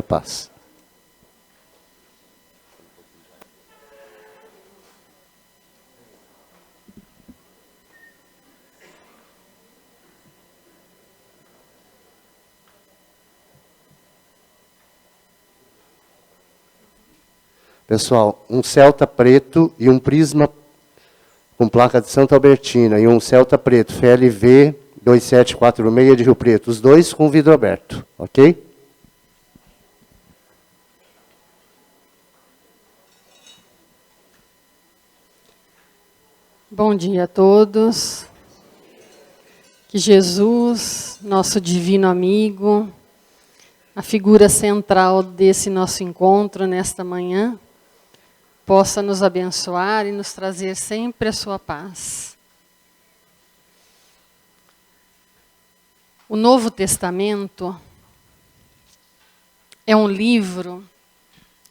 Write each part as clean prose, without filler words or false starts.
paz. Pessoal, um Celta preto e um Prisma com placa de Santa Albertina e um Celta preto, FLV 2746 de Rio Preto, os dois com vidro aberto, ok? Bom dia a todos. Que Jesus, nosso divino amigo, a figura central desse nosso encontro nesta manhã, possa nos abençoar e nos trazer sempre a sua paz. O Novo Testamento é um livro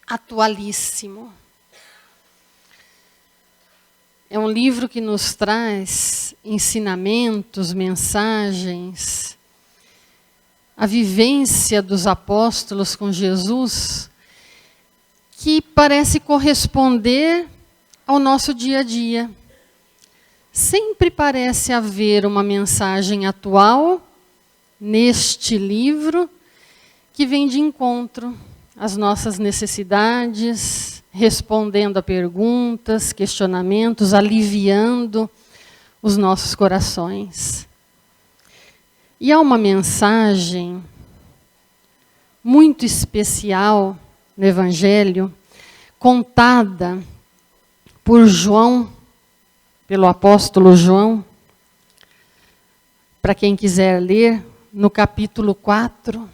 atualíssimo. É um livro que nos traz ensinamentos, mensagens, a vivência dos apóstolos com Jesus, que parece corresponder ao nosso dia a dia. Sempre parece haver uma mensagem atual neste livro que vem de encontro às nossas necessidades, respondendo a perguntas, questionamentos, aliviando os nossos corações. E há uma mensagem muito especial no Evangelho, contada por João, pelo apóstolo João, para quem quiser ler, no capítulo 4,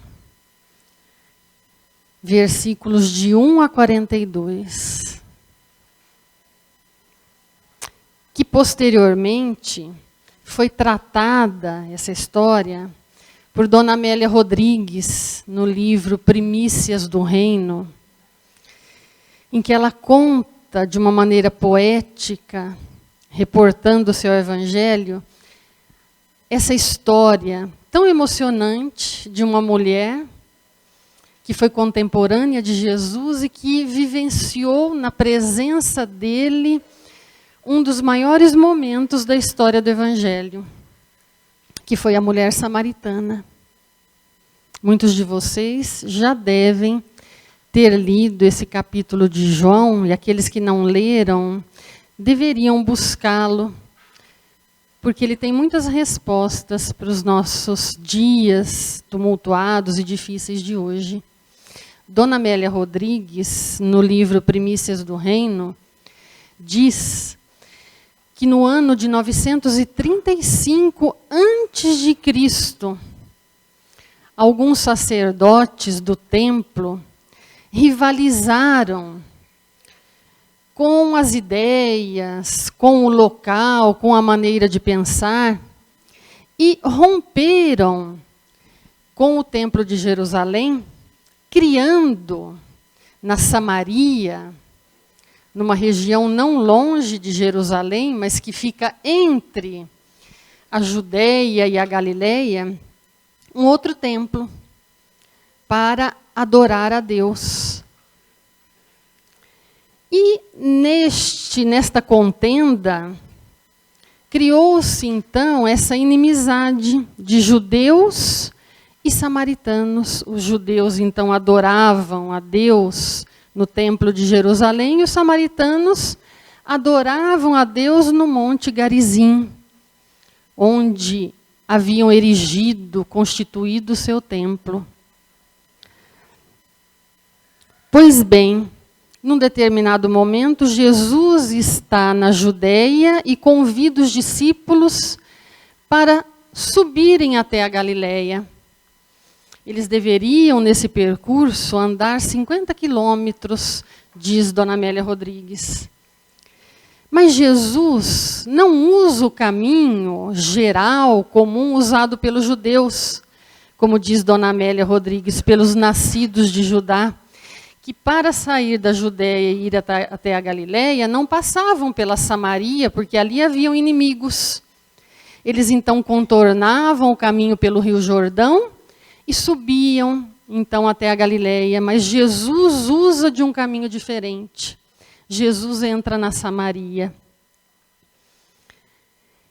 versículos de 1 a 42. Que posteriormente foi tratada, essa história, por Dona Amélia Rodrigues, no livro Primícias do Reino, em que ela conta de uma maneira poética, reportando o seu evangelho, essa história tão emocionante de uma mulher que foi contemporânea de Jesus e que vivenciou na presença dele um dos maiores momentos da história do evangelho, que foi a mulher samaritana. Muitos de vocês já devem ter lido esse capítulo de João, e aqueles que não leram, deveriam buscá-lo, porque ele tem muitas respostas para os nossos dias tumultuados e difíceis de hoje. Dona Amélia Rodrigues, no livro Primícias do Reino, diz que no ano de 935 a.C., alguns sacerdotes do templo rivalizaram com as ideias, com o local, com a maneira de pensar, e romperam com o Templo de Jerusalém, criando na Samaria, numa região não longe de Jerusalém, mas que fica entre a Judeia e a Galileia, um outro templo para adorar a Deus. E nesta contenda, criou-se então essa inimizade de judeus e samaritanos. Os judeus então adoravam a Deus no templo de Jerusalém, e os samaritanos adoravam a Deus no Monte Garizim, onde haviam erigido, constituído o seu templo. Pois bem, num determinado momento, Jesus está na Judeia e convida os discípulos para subirem até a Galileia. Eles deveriam, nesse percurso, andar 50 quilômetros, diz Dona Amélia Rodrigues. Mas Jesus não usa o caminho geral, comum, usado pelos judeus, como diz Dona Amélia Rodrigues, pelos nascidos de Judá, que para sair da Judéia e ir até a Galileia, não passavam pela Samaria, porque ali haviam inimigos. Eles então contornavam o caminho pelo Rio Jordão e subiam então até a Galileia, mas Jesus usa de um caminho diferente. Jesus entra na Samaria.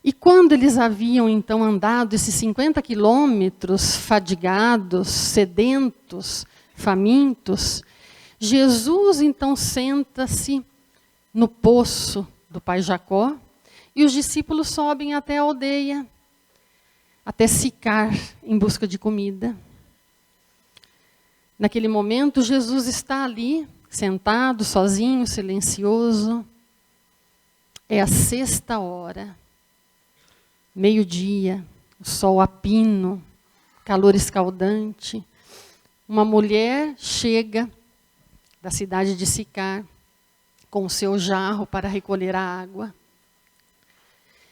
E quando eles haviam então andado esses 50 quilômetros, fadigados, sedentos, famintos, Jesus então senta-se no poço do pai Jacó e os discípulos sobem até a aldeia, até Sicar, em busca de comida. Naquele momento, Jesus está ali, sentado, sozinho, silencioso. É a 6ª hora, meio-dia, o sol a pino, calor escaldante. Uma mulher chega da cidade de Sicar com o seu jarro para recolher a água.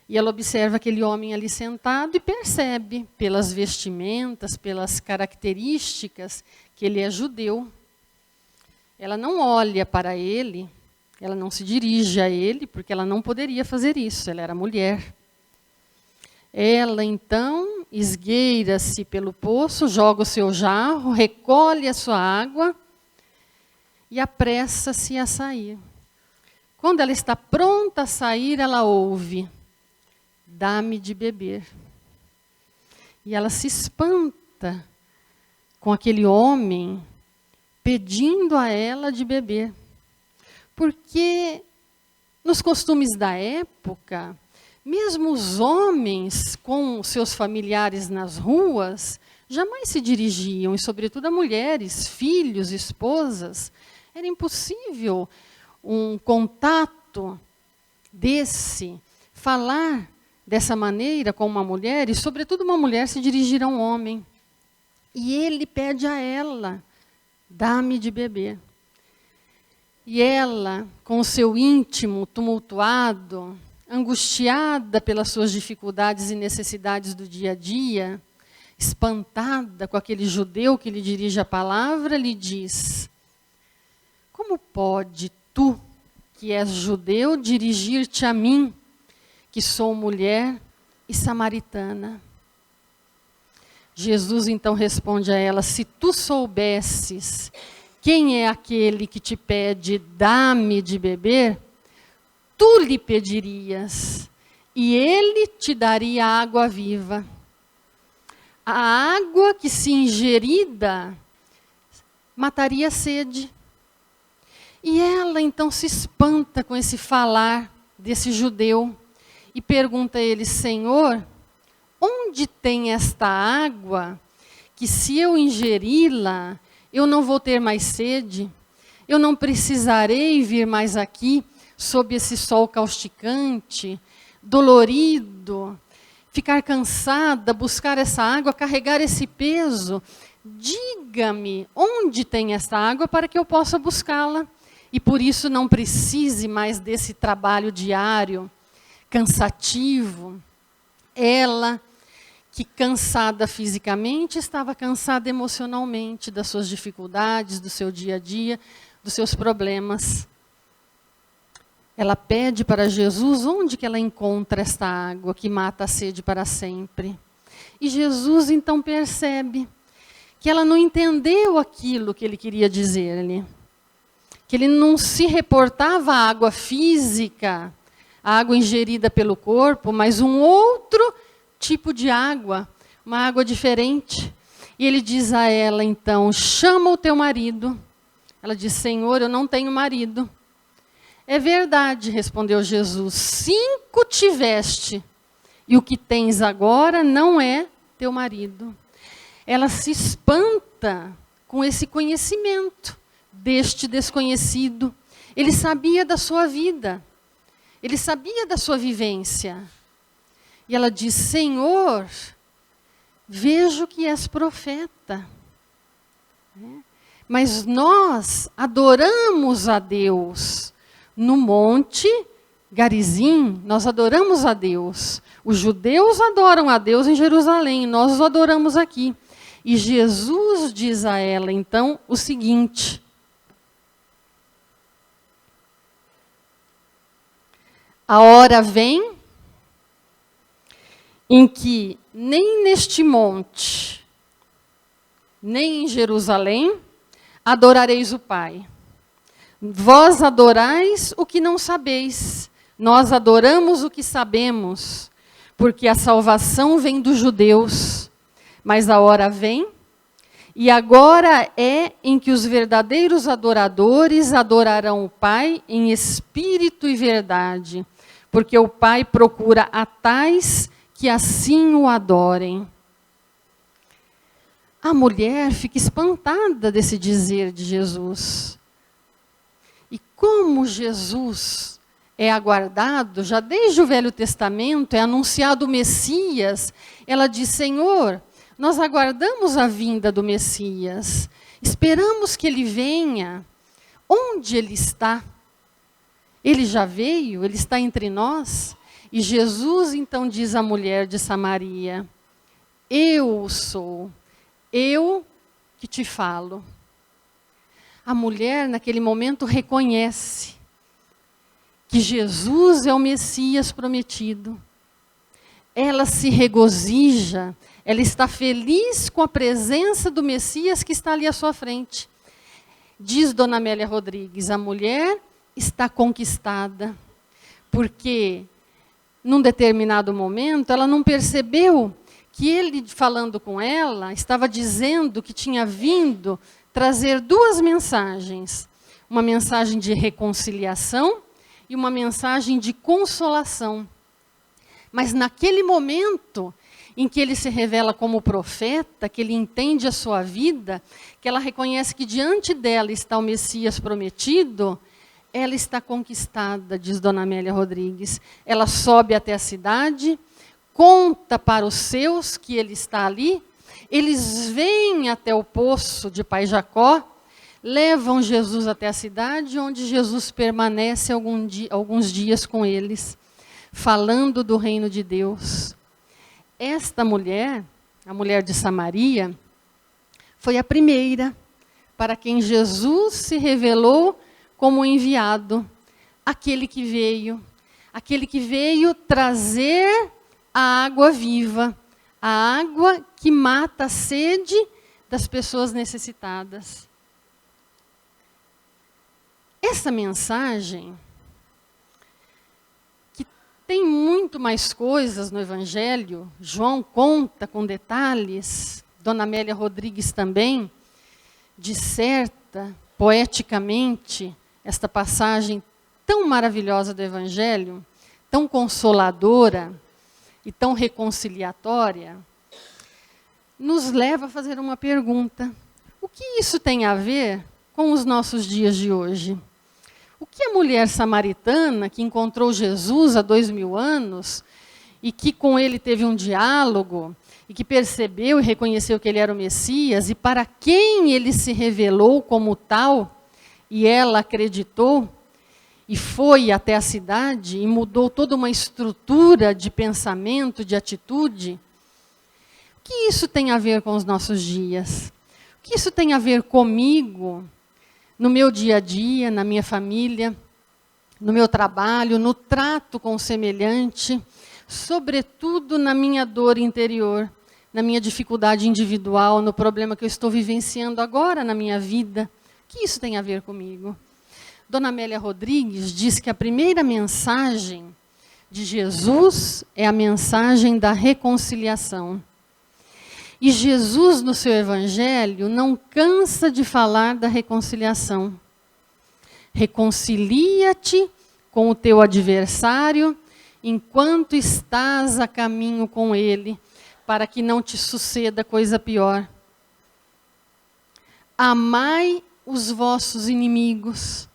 E ela observa aquele homem ali sentado e percebe, pelas vestimentas, pelas características, que ele é judeu. Ela não olha para ele, ela não se dirige a ele, porque ela não poderia fazer isso, ela era mulher. Ela, então, esgueira-se pelo poço, joga o seu jarro, recolhe a sua água e apressa-se a sair. Quando ela está pronta a sair, ela ouve: dá-me de beber. E ela se espanta com aquele homem pedindo a ela de beber. Porque nos costumes da época, mesmo os homens com seus familiares nas ruas jamais se dirigiam, e sobretudo a mulheres, filhos, esposas. Era impossível um contato desse, falar dessa maneira com uma mulher, e sobretudo uma mulher se dirigir a um homem. E ele pede a ela: dá-me de beber. E ela, com o seu íntimo tumultuado, angustiada pelas suas dificuldades e necessidades do dia a dia, espantada com aquele judeu que lhe dirige a palavra, lhe diz: como pode tu, que és judeu, dirigir-te a mim, que sou mulher e samaritana? Jesus então responde a ela: se tu soubesses quem é aquele que te pede, dá-me de beber, tu lhe pedirias, e ele te daria água viva. A água que, se ingerida, mataria a sede. E ela então se espanta com esse falar desse judeu e pergunta a ele: Senhor, onde tem esta água que, se eu ingeri-la, eu não vou ter mais sede? Eu não precisarei vir mais aqui sob esse sol causticante, dolorido, ficar cansada, buscar essa água, carregar esse peso. Diga-me onde tem esta água para que eu possa buscá-la. E por isso não precise mais desse trabalho diário, cansativo. Ela, que cansada fisicamente, estava cansada emocionalmente das suas dificuldades, do seu dia a dia, dos seus problemas. Ela pede para Jesus onde que ela encontra esta água que mata a sede para sempre. E Jesus então percebe que ela não entendeu aquilo que ele queria dizer-lhe. Que ele não se reportava à água física, a água ingerida pelo corpo, mas um outro tipo de água, uma água diferente. E ele diz a ela então: chama o teu marido. Ela diz: Senhor, eu não tenho marido. É verdade, respondeu Jesus, 5 tiveste, e o que tens agora não é teu marido. Ela se espanta com esse conhecimento deste desconhecido. Ele sabia da sua vida, ele sabia da sua vivência. E ela diz: Senhor, vejo que és profeta. Mas nós adoramos a Deus no Monte Garizim, nós adoramos a Deus. Os judeus adoram a Deus em Jerusalém, nós o adoramos aqui. E Jesus diz a ela, então, o seguinte: a hora vem em que nem neste monte, nem em Jerusalém, adorareis o Pai. Vós adorais o que não sabeis, nós adoramos o que sabemos, porque a salvação vem dos judeus. Mas a hora vem, e agora é em que os verdadeiros adoradores adorarão o Pai em espírito e verdade, porque o Pai procura a tais que assim o adorem. A mulher fica espantada desse dizer de Jesus. E como Jesus é aguardado, já desde o Velho Testamento, é anunciado o Messias, ela diz: Senhor, nós aguardamos a vinda do Messias, esperamos que ele venha. Onde ele está? Ele já veio? Ele está entre nós? E Jesus então diz à mulher de Samaria: eu o sou, eu que te falo. A mulher, naquele momento, reconhece que Jesus é o Messias prometido. Ela se regozija, ela está feliz com a presença do Messias que está ali à sua frente. Diz Dona Amélia Rodrigues: a mulher está conquistada, porque num determinado momento ela não percebeu que ele, falando com ela, estava dizendo que tinha vindo trazer duas mensagens. Uma mensagem de reconciliação e uma mensagem de consolação. Mas naquele momento em que ele se revela como profeta, que ele entende a sua vida, que ela reconhece que diante dela está o Messias prometido, ela está conquistada, diz Dona Amélia Rodrigues. Ela sobe até a cidade, conta para os seus que ele está ali, eles vêm até o poço de Pai Jacó, levam Jesus até a cidade, onde Jesus permanece alguns dias com eles, falando do reino de Deus. Esta mulher, a mulher de Samaria, foi a primeira para quem Jesus se revelou como enviado, aquele que veio trazer a água viva, a água que mata a sede das pessoas necessitadas. Essa mensagem, que tem muito mais coisas no Evangelho, João conta com detalhes, Dona Amélia Rodrigues também disserta poeticamente esta passagem tão maravilhosa do Evangelho, tão consoladora e tão reconciliatória, nos leva a fazer uma pergunta: o que isso tem a ver com os nossos dias de hoje? O que a mulher samaritana, que encontrou Jesus há 2000 anos, e que com ele teve um diálogo, e que percebeu e reconheceu que ele era o Messias, e para quem ele se revelou como tal, e ela acreditou, e foi até a cidade, e mudou toda uma estrutura de pensamento, de atitude, o que isso tem a ver com os nossos dias? O que isso tem a ver comigo, no meu dia a dia, na minha família, no meu trabalho, no trato com o semelhante, sobretudo na minha dor interior, na minha dificuldade individual, no problema que eu estou vivenciando agora na minha vida? O que isso tem a ver comigo? Dona Amélia Rodrigues diz que a primeira mensagem de Jesus é a mensagem da reconciliação. E Jesus, no seu Evangelho, não cansa de falar da reconciliação. Reconcilia-te com o teu adversário enquanto estás a caminho com ele, para que não te suceda coisa pior. Amai os vossos inimigos.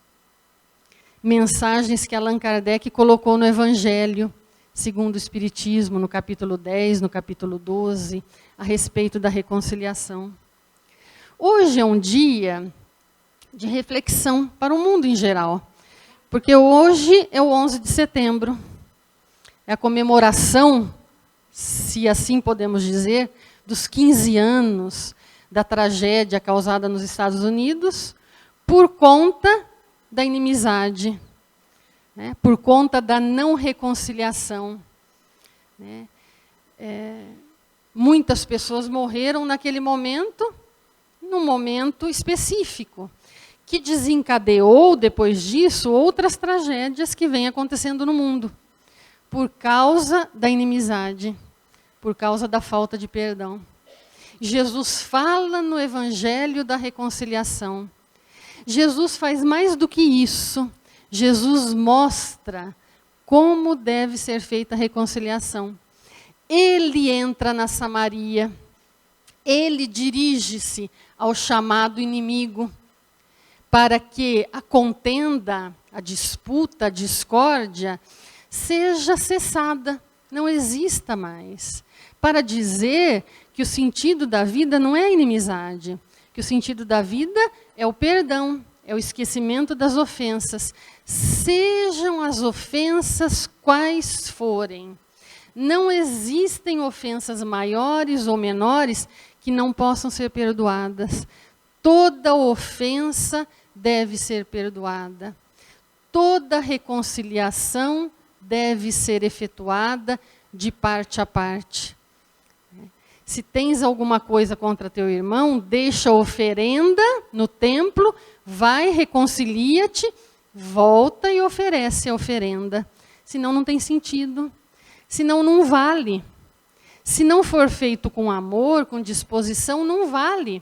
Mensagens que Allan Kardec colocou no Evangelho, segundo o Espiritismo, no capítulo 10, no capítulo 12, a respeito da reconciliação. Hoje é um dia de reflexão para o mundo em geral, porque hoje é o 11 de setembro, é a comemoração, se assim podemos dizer, dos 15 anos da tragédia causada nos Estados Unidos por conta da inimizade, né, por conta da não reconciliação. Né. Muitas pessoas morreram naquele momento num momento específico, que desencadeou, depois disso, outras tragédias que vêm acontecendo no mundo, por causa da inimizade, por causa da falta de perdão. Jesus fala no Evangelho da reconciliação. Jesus faz mais do que isso. Jesus mostra como deve ser feita a reconciliação. Ele entra na Samaria, ele dirige-se ao chamado inimigo, para que a contenda, a disputa, a discórdia, seja cessada, não exista mais. Para dizer que o sentido da vida não é a inimizade, que o sentido da vida é o perdão, é o esquecimento das ofensas. Sejam as ofensas quais forem. Não existem ofensas maiores ou menores que não possam ser perdoadas. Toda ofensa deve ser perdoada. Toda reconciliação deve ser efetuada de parte a parte. Se tens alguma coisa contra teu irmão, deixa a oferenda no templo, vai, reconcilia-te, volta e oferece a oferenda. Senão não tem sentido. Senão não vale. Se não for feito com amor, com disposição, não vale.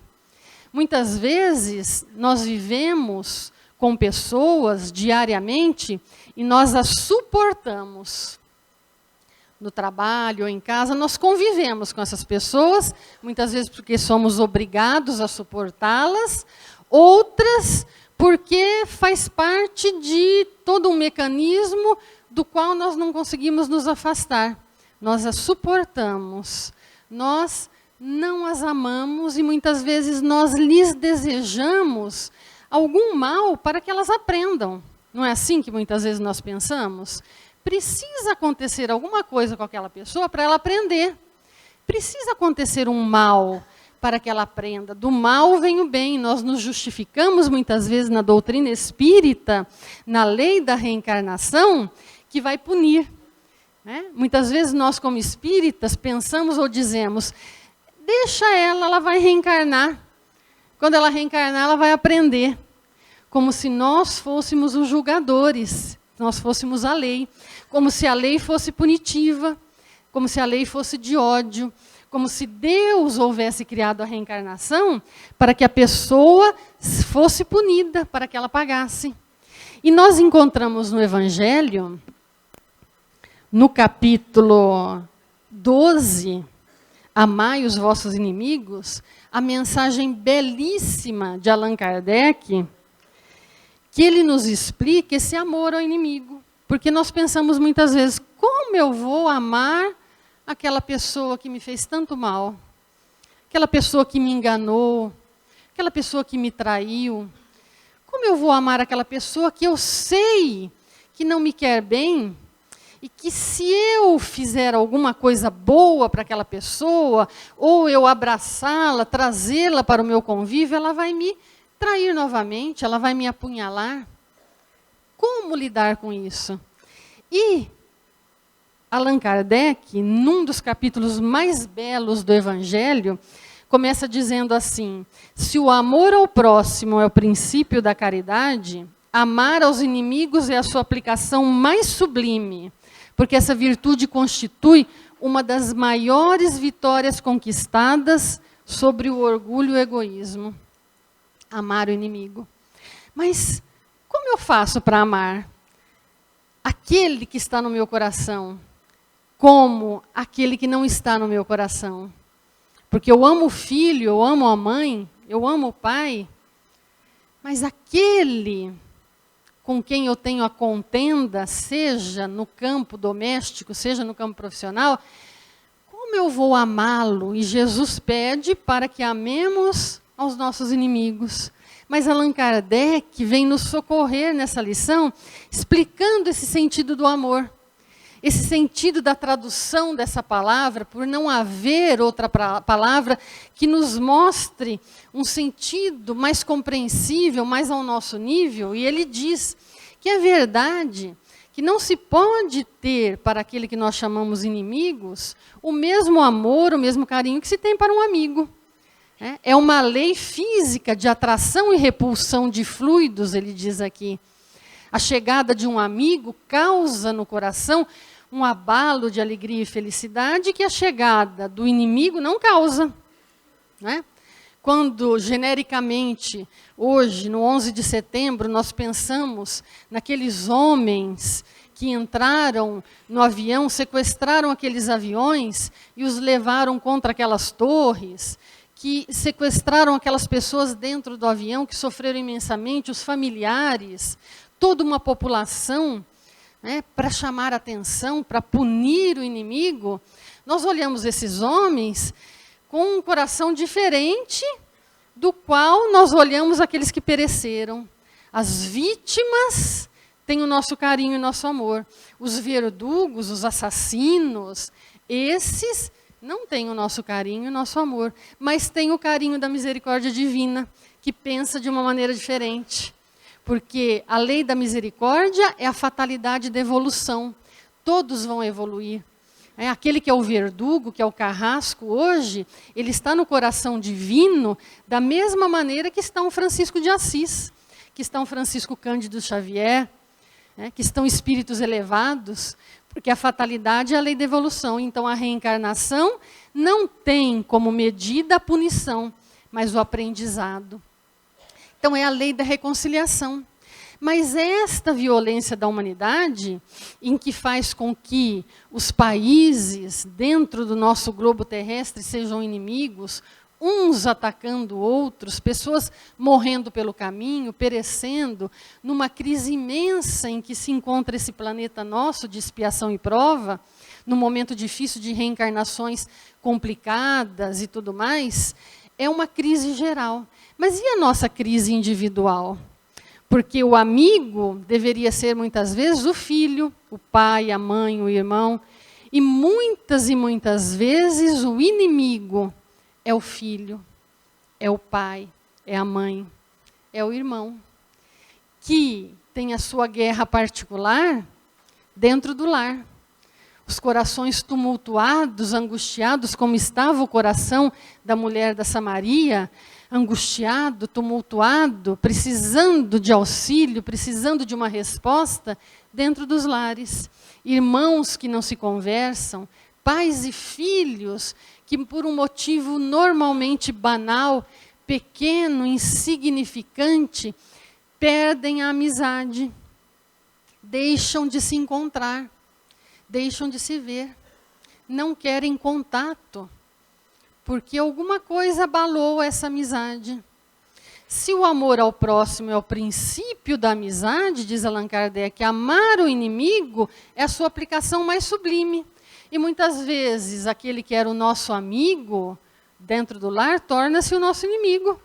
Muitas vezes, nós vivemos com pessoas diariamente e nós as suportamos. No trabalho ou em casa, nós convivemos com essas pessoas, muitas vezes porque somos obrigados a suportá-las, outras porque faz parte de todo um mecanismo do qual nós não conseguimos nos afastar. Nós as suportamos, nós não as amamos e muitas vezes nós lhes desejamos algum mal para que elas aprendam. Não é assim que muitas vezes nós pensamos? Precisa acontecer alguma coisa com aquela pessoa para ela aprender. Precisa acontecer um mal para que ela aprenda. Do mal vem o bem. Nós nos justificamos muitas vezes na doutrina espírita, na lei da reencarnação, que vai punir. Né? Muitas vezes nós, como espíritas, pensamos ou dizemos, deixa ela vai reencarnar. Quando ela reencarnar, ela vai aprender. Como se nós fôssemos os julgadores, nós fôssemos a lei. Como se a lei fosse punitiva, como se a lei fosse de ódio, como se Deus houvesse criado a reencarnação para que a pessoa fosse punida, para que ela pagasse. E nós encontramos no Evangelho, no capítulo 12, Amai os vossos inimigos, a mensagem belíssima de Allan Kardec, que ele nos explica esse amor ao inimigo. Porque nós pensamos muitas vezes, como eu vou amar aquela pessoa que me fez tanto mal? Aquela pessoa que me enganou? Aquela pessoa que me traiu? Como eu vou amar aquela pessoa que eu sei que não me quer bem? E que se eu fizer alguma coisa boa para aquela pessoa, ou eu abraçá-la, trazê-la para o meu convívio, ela vai me trair novamente, ela vai me apunhalar. Como lidar com isso? E Allan Kardec, num dos capítulos mais belos do Evangelho, começa dizendo assim, se o amor ao próximo é o princípio da caridade, amar aos inimigos é a sua aplicação mais sublime, porque essa virtude constitui uma das maiores vitórias conquistadas sobre o orgulho e o egoísmo. Amar o inimigo. Mas como eu faço para amar aquele que está no meu coração, como aquele que não está no meu coração? Porque eu amo o filho, eu amo a mãe, eu amo o pai, mas aquele com quem eu tenho a contenda, seja no campo doméstico, seja no campo profissional, como eu vou amá-lo? E Jesus pede para que amemos aos nossos inimigos. Mas Allan Kardec vem nos socorrer nessa lição, explicando esse sentido do amor. Esse sentido da tradução dessa palavra, por não haver outra palavra que nos mostre um sentido mais compreensível, mais ao nosso nível. E ele diz que é verdade que não se pode ter para aquele que nós chamamos inimigos o mesmo amor, o mesmo carinho que se tem para um amigo. É uma lei física de atração e repulsão de fluidos, ele diz aqui. A chegada de um amigo causa no coração um abalo de alegria e felicidade que a chegada do inimigo não causa. Né? Quando, genericamente, hoje, no 11 de setembro, nós pensamos naqueles homens que entraram no avião, sequestraram aqueles aviões e os levaram contra aquelas torres, que sequestraram aquelas pessoas dentro do avião, que sofreram imensamente, os familiares, toda uma população, né, para chamar a atenção, para punir o inimigo. Nós olhamos esses homens com um coração diferente do qual nós olhamos aqueles que pereceram. As vítimas têm o nosso carinho e o nosso amor. Os verdugos, os assassinos, esses não têm o nosso carinho e o nosso amor, mas têm o carinho da misericórdia divina, que pensa de uma maneira diferente. Porque a lei da misericórdia é a fatalidade da evolução. Todos vão evoluir. Aquele que é o verdugo, que é o carrasco hoje, ele está no coração divino da mesma maneira que está um Francisco de Assis, que está um Francisco Cândido Xavier, que estão espíritos elevados, porque a fatalidade é a lei da evolução. Então, a reencarnação não tem como medida a punição, mas o aprendizado. Então, é a lei da reconciliação. Mas esta violência da humanidade, em que faz com que os países dentro do nosso globo terrestre sejam inimigos, uns atacando outros, pessoas morrendo pelo caminho, perecendo, numa crise imensa em que se encontra esse planeta nosso de expiação e prova, num momento difícil de reencarnações complicadas e tudo mais, é uma crise geral. Mas e a nossa crise individual? Porque o amigo deveria ser, muitas vezes, o filho, o pai, a mãe, o irmão. E muitas vezes, o inimigo é o filho, é o pai, é a mãe, é o irmão. Que tem a sua guerra particular dentro do lar. Os corações tumultuados, angustiados, como estava o coração da mulher da Samaria, angustiado, tumultuado, precisando de auxílio, precisando de uma resposta, dentro dos lares. Irmãos que não se conversam, pais e filhos que, por um motivo normalmente banal, pequeno, insignificante, perdem a amizade, deixam de se encontrar, deixam de se ver, não querem contato, porque alguma coisa abalou essa amizade. Se o amor ao próximo é o princípio da amizade, diz Allan Kardec, amar o inimigo é a sua aplicação mais sublime. E muitas vezes aquele que era o nosso amigo dentro do lar torna-se o nosso inimigo,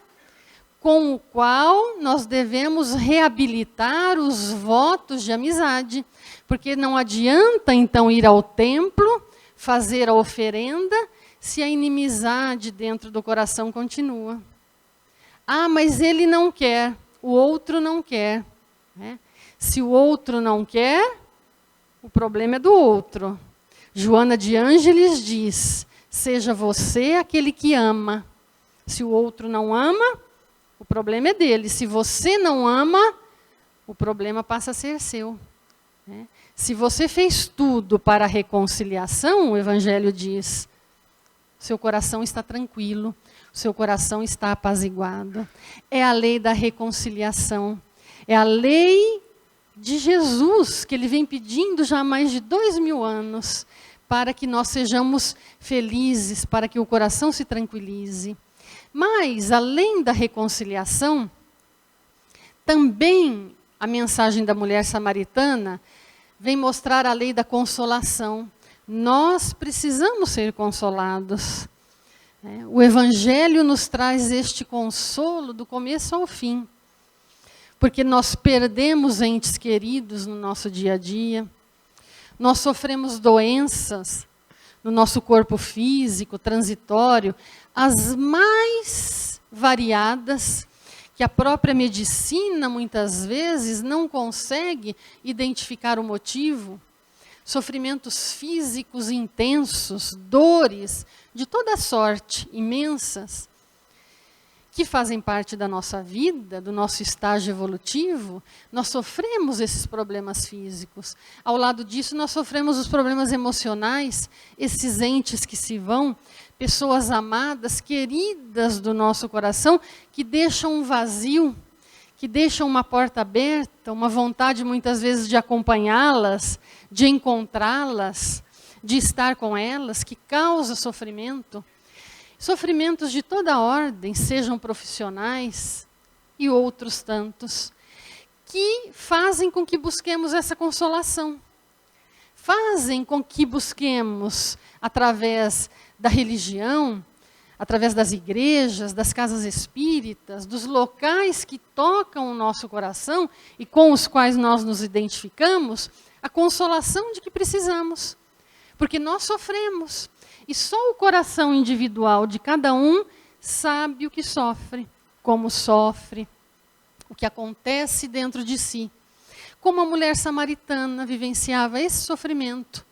com o qual nós devemos reabilitar os votos de amizade. Porque não adianta então ir ao templo, fazer a oferenda, se a inimizade dentro do coração continua. Ah, mas ele não quer, o outro não quer. Né? Se o outro não quer, o problema é do outro. Joana de Ângeles diz, seja você aquele que ama. Se o outro não ama, o problema é dele. Se você não ama, o problema passa a ser seu. Né? Se você fez tudo para a reconciliação, o Evangelho diz, seu coração está tranquilo, seu coração está apaziguado. É a lei da reconciliação. É a lei de Jesus, que ele vem pedindo já há mais de 2000 anos, para que nós sejamos felizes, para que o coração se tranquilize. Mas, além da reconciliação, também a mensagem da mulher samaritana vem mostrar a lei da consolação. Nós precisamos ser consolados. O Evangelho nos traz este consolo do começo ao fim. Porque nós perdemos entes queridos no nosso dia a dia. Nós sofremos doenças no nosso corpo físico, transitório, as mais variadas, que a própria medicina, muitas vezes, não consegue identificar o motivo. Sofrimentos físicos intensos, dores de toda sorte, imensas. que fazem parte da nossa vida, do nosso estágio evolutivo, nós sofremos esses problemas físicos. Ao lado disso, nós sofremos os problemas emocionais, esses entes que se vão, pessoas amadas, queridas do nosso coração, que deixam um vazio, que deixam uma porta aberta, uma vontade muitas vezes de acompanhá-las, de encontrá-las, de estar com elas, que causa sofrimento. Sofrimentos de toda ordem, sejam profissionais e outros tantos, que fazem com que busquemos essa consolação. Fazem com que busquemos, através da religião, através das igrejas, das casas espíritas, dos locais que tocam o nosso coração e com os quais nós nos identificamos, a consolação de que precisamos. Porque nós sofremos. E só o coração individual de cada um sabe o que sofre, como sofre, o que acontece dentro de si. Como a mulher samaritana vivenciava esse sofrimento,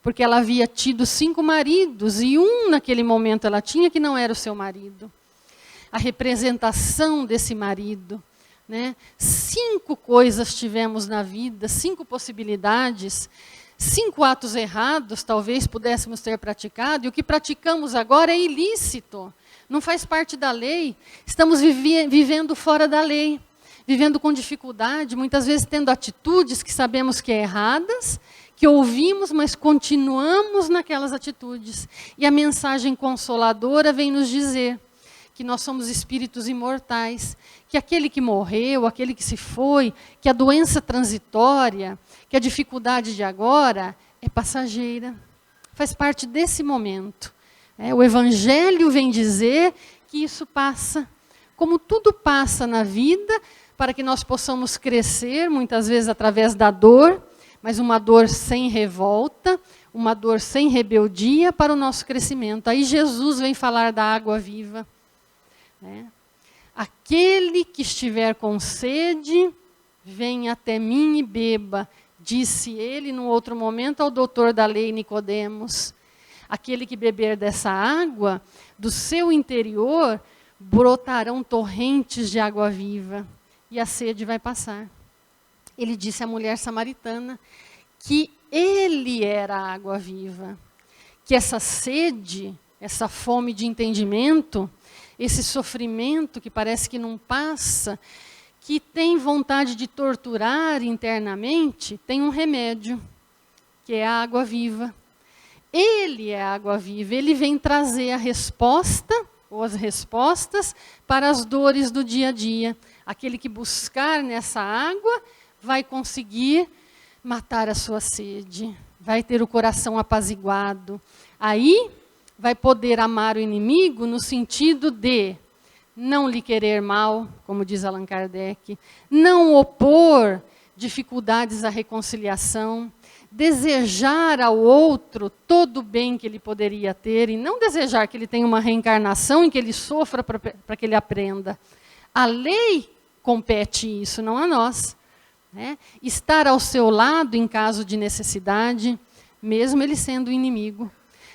porque ela havia tido 5 maridos e um naquele momento ela tinha que não era o seu marido. A representação desse marido, né? 5 coisas tivemos na vida, 5 possibilidades, 5 atos errados, talvez pudéssemos ter praticado, e o que praticamos agora é ilícito, não faz parte da lei. Estamos vivendo fora da lei, vivendo com dificuldade, muitas vezes tendo atitudes que sabemos que é erradas, que ouvimos, mas continuamos naquelas atitudes. E a mensagem consoladora vem nos dizer que nós somos espíritos imortais, que aquele que morreu, aquele que se foi, que a doença transitória, que a dificuldade de agora é passageira, faz parte desse momento. O Evangelho vem dizer que isso passa, como tudo passa na vida, para que nós possamos crescer, muitas vezes através da dor, mas uma dor sem revolta, uma dor sem rebeldia para o nosso crescimento. Aí Jesus vem falar da água viva. Aquele que estiver com sede, venha até mim e beba, disse ele num outro momento ao doutor da lei Nicodemos. Aquele que beber dessa água, do seu interior brotarão torrentes de água viva e a sede vai passar. Ele disse à mulher samaritana que ele era a água viva, que essa sede, essa fome de entendimento, esse sofrimento que parece que não passa, que tem vontade de torturar internamente, tem um remédio, que é a água viva. Ele é a água viva, ele vem trazer a resposta, ou as respostas, para as dores do dia a dia. Aquele que buscar nessa água vai conseguir matar a sua sede, vai ter o coração apaziguado. Aí vai poder amar o inimigo no sentido de não lhe querer mal, como diz Allan Kardec, não opor dificuldades à reconciliação, desejar ao outro todo o bem que ele poderia ter e não desejar que ele tenha uma reencarnação em que ele sofra para que ele aprenda. A lei compete isso, não a nós. Estar ao seu lado em caso de necessidade, mesmo ele sendo inimigo,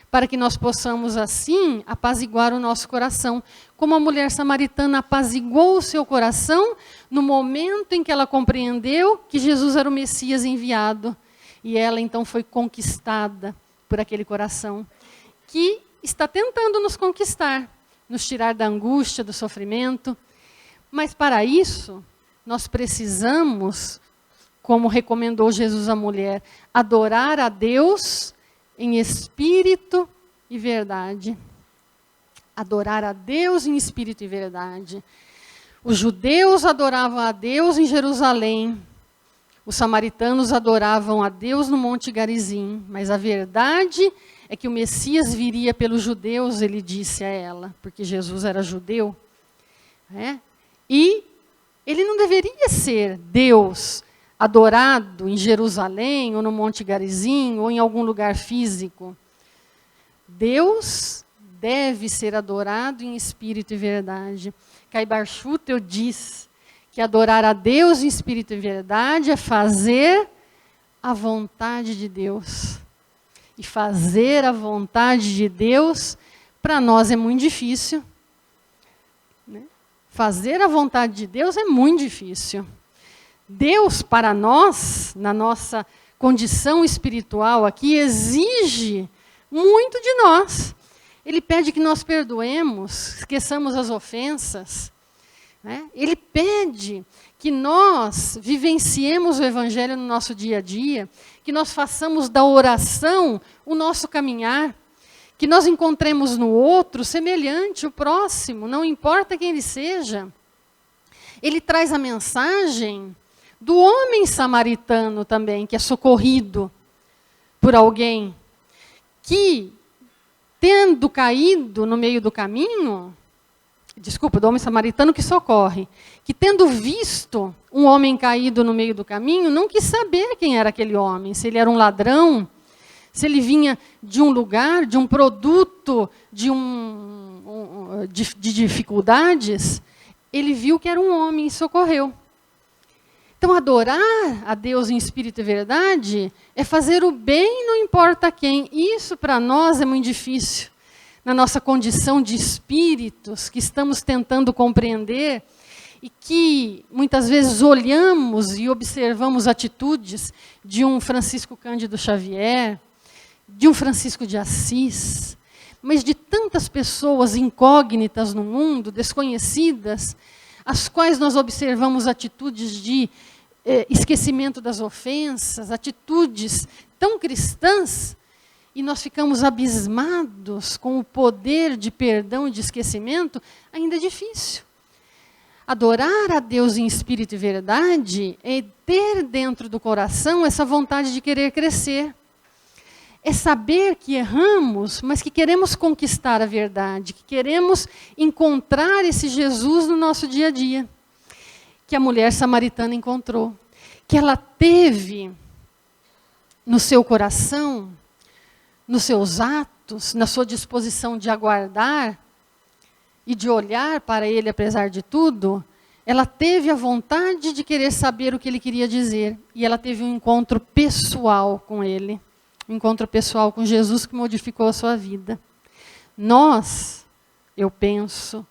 para que nós possamos, assim, apaziguar o nosso coração. Como a mulher samaritana apaziguou o seu coração no momento em que ela compreendeu que Jesus era o Messias enviado. E ela, então, foi conquistada por aquele coração que está tentando nos conquistar, nos tirar da angústia, do sofrimento. Mas, para isso, nós precisamos, como recomendou Jesus à mulher, adorar a Deus em espírito e verdade. Adorar a Deus em espírito e verdade. Os judeus adoravam a Deus em Jerusalém. Os samaritanos adoravam a Deus no Monte Garizim. Mas a verdade é que o Messias viria pelos judeus, ele disse a ela, porque Jesus era judeu. E ele não deveria ser Deus adorado em Jerusalém, ou no Monte Garizim, ou em algum lugar físico. Deus deve ser adorado em espírito e verdade. Caibar Schutel diz que adorar a Deus em espírito e verdade é fazer a vontade de Deus. E fazer a vontade de Deus, para nós é muito difícil. Fazer a vontade de Deus é muito difícil. Deus, para nós, na nossa condição espiritual aqui, exige muito de nós. Ele pede que nós perdoemos, esqueçamos as ofensas. Né? Ele pede que nós vivenciemos o Evangelho no nosso dia a dia, que nós façamos da oração o nosso caminhar, que nós encontremos no outro semelhante, o próximo, não importa quem ele seja. Ele traz a mensagem do homem samaritano também, que é socorrido por alguém, que, tendo caído no meio do caminho, do homem samaritano que socorre, que tendo visto um homem caído no meio do caminho, não quis saber quem era aquele homem, se ele era um ladrão, se ele vinha de um lugar, de um produto, de dificuldades, ele viu que era um homem e socorreu. Então, adorar a Deus em espírito e verdade é fazer o bem, não importa quem. Isso, para nós, é muito difícil. Na nossa condição de espíritos, que estamos tentando compreender, e que, muitas vezes, olhamos e observamos atitudes de um Francisco Cândido Xavier, de um Francisco de Assis, mas de tantas pessoas incógnitas no mundo, desconhecidas, as quais nós observamos atitudes de esquecimento das ofensas, atitudes tão cristãs, e nós ficamos abismados com o poder de perdão e de esquecimento, ainda é difícil. Adorar a Deus em espírito e verdade é ter dentro do coração essa vontade de querer crescer. É saber que erramos, mas que queremos conquistar a verdade, que queremos encontrar esse Jesus no nosso dia a dia, que a mulher samaritana encontrou, que ela teve no seu coração, nos seus atos, na sua disposição de aguardar e de olhar para ele apesar de tudo, ela teve a vontade de querer saber o que ele queria dizer, e ela teve um encontro pessoal com ele. Um encontro pessoal com Jesus que modificou a sua vida. Nós, eu penso,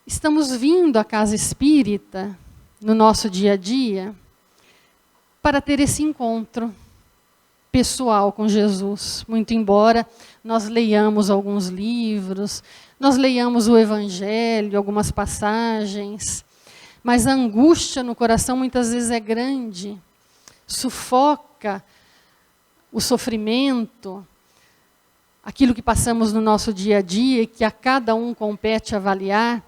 estamos vindo à casa espírita, no nosso dia a dia, para ter esse encontro pessoal com Jesus. Muito embora nós leiamos alguns livros, nós leiamos o Evangelho, algumas passagens, mas a angústia no coração muitas vezes é grande, sufoca o sofrimento, aquilo que passamos no nosso dia a dia, que a cada um compete avaliar,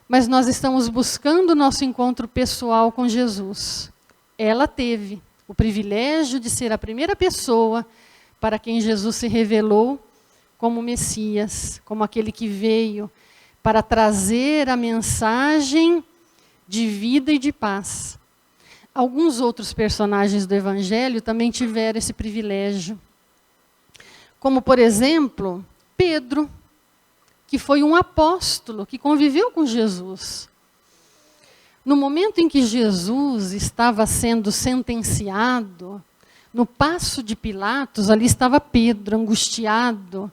mas nós estamos buscando o nosso encontro pessoal com Jesus. Ela teve o privilégio de ser a primeira pessoa para quem Jesus se revelou como Messias, como aquele que veio para trazer a mensagem de vida e de paz. Alguns outros personagens do Evangelho também tiveram esse privilégio. Como, por exemplo, Pedro, que foi um apóstolo, que conviveu com Jesus. No momento em que Jesus estava sendo sentenciado, no paço de Pilatos, ali estava Pedro, angustiado,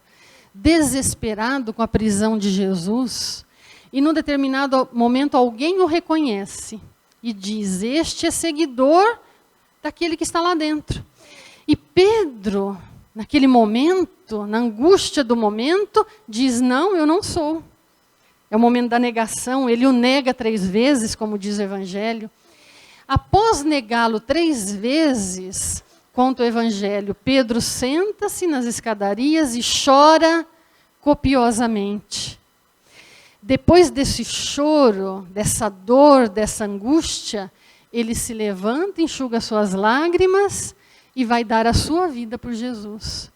desesperado com a prisão de Jesus, e num determinado momento alguém o reconhece e diz: este é seguidor daquele que está lá dentro. E Pedro, naquele momento, na angústia do momento, diz: não, eu não sou. É o momento da negação, ele o nega 3 vezes, como diz o Evangelho. Após negá-lo 3 vezes, conta o Evangelho, Pedro senta-se nas escadarias e chora copiosamente. Depois desse choro, dessa dor, dessa angústia, ele se levanta, enxuga suas lágrimas e vai dar a sua vida por Jesus.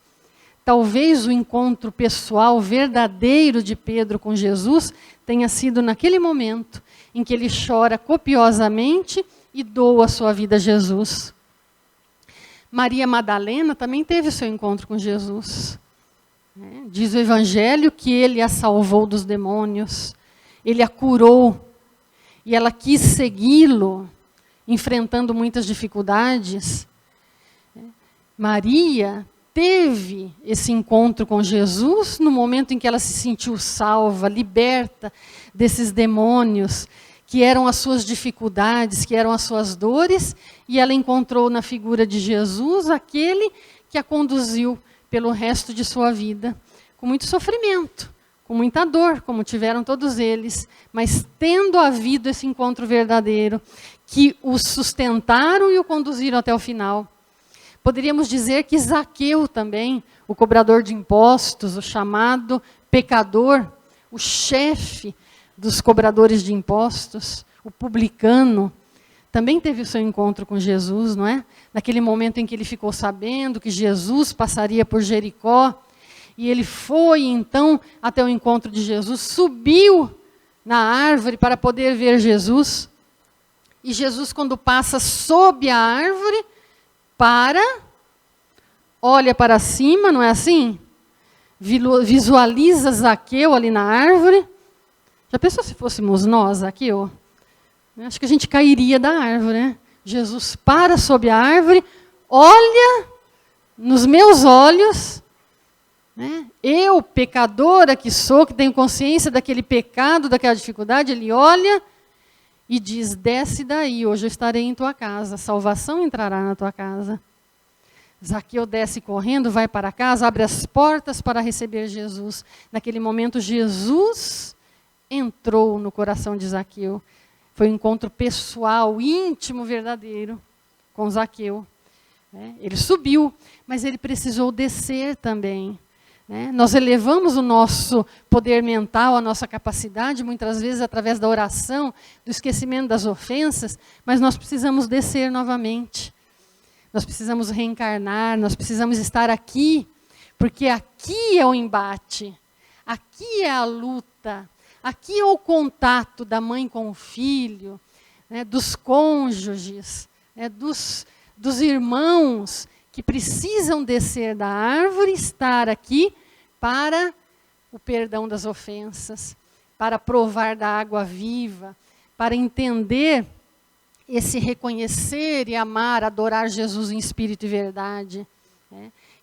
Talvez o encontro pessoal verdadeiro de Pedro com Jesus tenha sido naquele momento em que ele chora copiosamente e doa a sua vida a Jesus. Maria Madalena também teve o seu encontro com Jesus. Diz o Evangelho que ele a salvou dos demônios, ele a curou, e ela quis segui-lo, enfrentando muitas dificuldades. Maria teve esse encontro com Jesus no momento em que ela se sentiu salva, liberta desses demônios, que eram as suas dificuldades, que eram as suas dores, e ela encontrou na figura de Jesus aquele que a conduziu pelo resto de sua vida, com muito sofrimento, com muita dor, como tiveram todos eles, mas tendo havido esse encontro verdadeiro, que o sustentaram e o conduziram até o final. Poderíamos dizer que Zaqueu também, o cobrador de impostos, o chamado pecador, o chefe dos cobradores de impostos, o publicano, também teve o seu encontro com Jesus, não é? Naquele momento em que ele ficou sabendo que Jesus passaria por Jericó, e ele foi então até o encontro de Jesus, subiu na árvore para poder ver Jesus, e Jesus, quando passa sob a árvore, olha para cima, não é assim? Visualiza Zaqueu ali na árvore. Já pensou se fôssemos nós, Zaqueu? Acho que a gente cairia da árvore, né? Jesus para sob a árvore, olha nos meus olhos, né? Eu, pecadora que sou, que tenho consciência daquele pecado, daquela dificuldade, ele olha e diz, desce daí, hoje eu estarei em tua casa, a salvação entrará na tua casa. Zaqueu desce correndo, vai para casa, abre as portas para receber Jesus. Naquele momento, Jesus entrou no coração de Zaqueu. Foi um encontro pessoal, íntimo, verdadeiro com Zaqueu. Ele subiu, mas ele precisou descer também. Nós elevamos o nosso poder mental, a nossa capacidade, muitas vezes através da oração, do esquecimento das ofensas, mas nós precisamos descer novamente. Nós precisamos reencarnar, nós precisamos estar aqui, porque aqui é o embate, aqui é a luta, aqui é o contato da mãe com o filho, dos cônjuges, dos irmãos que precisam descer da árvore e estar aqui para o perdão das ofensas, para provar da água viva, para entender esse reconhecer e amar, adorar Jesus em espírito e verdade.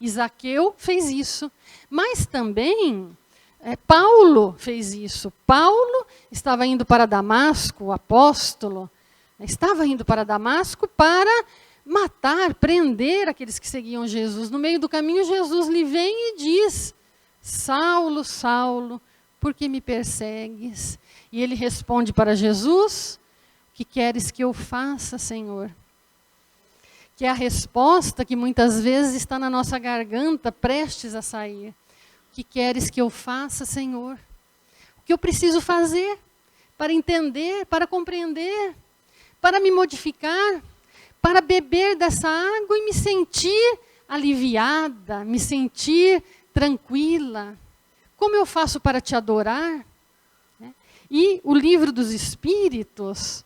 E Zaqueu fez isso. Mas também Paulo fez isso. Paulo estava indo para Damasco, o apóstolo, estava indo para Damasco para matar, prender aqueles que seguiam Jesus. No meio do caminho, Jesus lhe vem e diz, Saulo, Saulo, por que me persegues? E ele responde para Jesus, o que queres que eu faça, Senhor? Que é a resposta que muitas vezes está na nossa garganta, prestes a sair. O que queres que eu faça, Senhor? O que eu preciso fazer para entender, para compreender, para me modificar, para beber dessa água e me sentir aliviada, me sentir tranquila? Como eu faço para te adorar? E o livro dos Espíritos,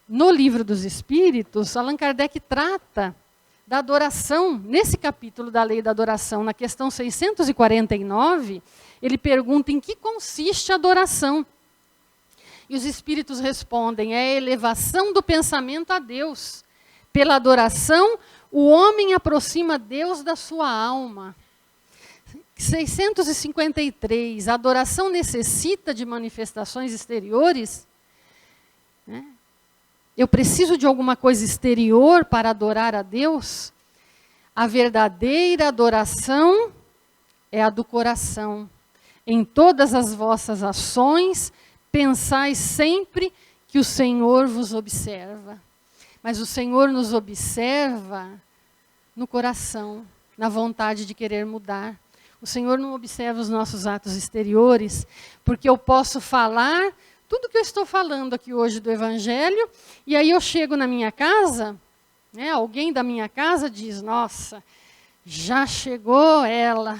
no livro dos Espíritos, Allan Kardec trata da adoração, nesse capítulo da Lei da Adoração, na questão 649, ele pergunta em que consiste a adoração. E os Espíritos respondem, é a elevação do pensamento a Deus. Pela adoração, o homem aproxima Deus da sua alma. 653, a adoração necessita de manifestações exteriores? Eu preciso de alguma coisa exterior para adorar a Deus? A verdadeira adoração é a do coração. Em todas as vossas ações, pensai sempre que o Senhor vos observa. Mas o Senhor nos observa no coração, na vontade de querer mudar. O Senhor não observa os nossos atos exteriores, porque eu posso falar tudo que eu estou falando aqui hoje do Evangelho, e aí eu chego na minha casa, alguém da minha casa diz, nossa, já chegou ela,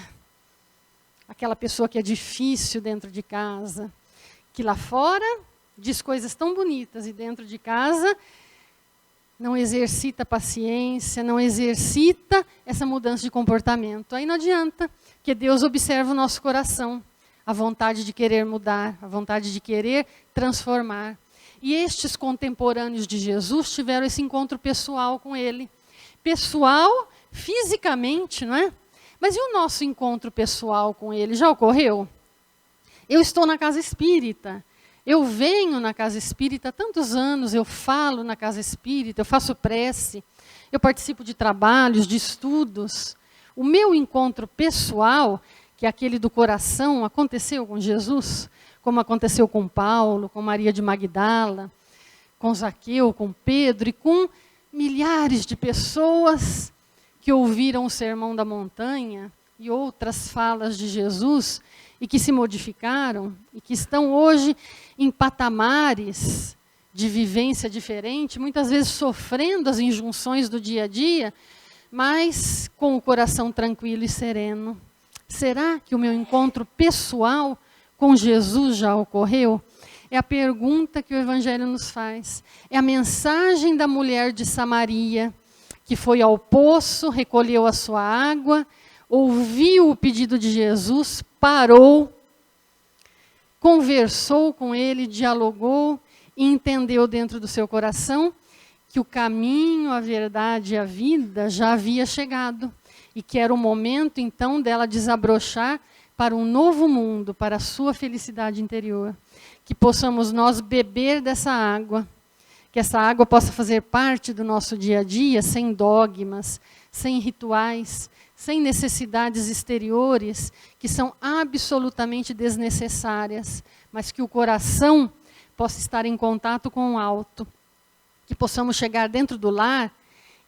aquela pessoa que é difícil dentro de casa, que lá fora diz coisas tão bonitas, e dentro de casa não exercita paciência, não exercita essa mudança de comportamento. Aí não adianta, porque Deus observa o nosso coração, a vontade de querer mudar, a vontade de querer transformar. E estes contemporâneos de Jesus tiveram esse encontro pessoal com ele. Pessoal, fisicamente, não é? Mas e o nosso encontro pessoal com ele? Já ocorreu? Eu estou na casa espírita. Eu venho na casa espírita há tantos anos, eu falo na casa espírita, eu faço prece, eu participo de trabalhos, de estudos. O meu encontro pessoal, que é aquele do coração, aconteceu com Jesus, como aconteceu com Paulo, com Maria de Magdala, com Zaqueu, com Pedro e com milhares de pessoas que ouviram o Sermão da Montanha e outras falas de Jesus e que se modificaram e que estão hoje em patamares de vivência diferente, muitas vezes sofrendo as injunções do dia a dia, mas com o coração tranquilo e sereno. Será que o meu encontro pessoal com Jesus já ocorreu? É a pergunta que o Evangelho nos faz. É a mensagem da mulher de Samaria, que foi ao poço, recolheu a sua água, ouviu o pedido de Jesus, parou, conversou com ele, dialogou e entendeu dentro do seu coração que o caminho, a verdade e a vida já havia chegado e que era o momento, então, dela desabrochar para um novo mundo, para a sua felicidade interior. Que possamos nós beber dessa água, que essa água possa fazer parte do nosso dia a dia, sem dogmas, sem rituais, sem necessidades exteriores, que são absolutamente desnecessárias, mas que o coração possa estar em contato com o alto, que possamos chegar dentro do lar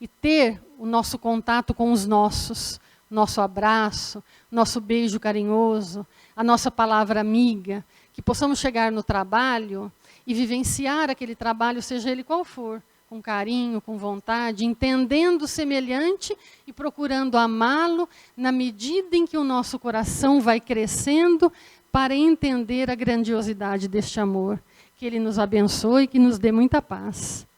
e ter o nosso contato com os nossos, nosso abraço, nosso beijo carinhoso, a nossa palavra amiga, que possamos chegar no trabalho e vivenciar aquele trabalho, seja ele qual for, com carinho, com vontade, entendendo o semelhante e procurando amá-lo na medida em que o nosso coração vai crescendo para entender a grandiosidade deste amor. Que ele nos abençoe e que nos dê muita paz.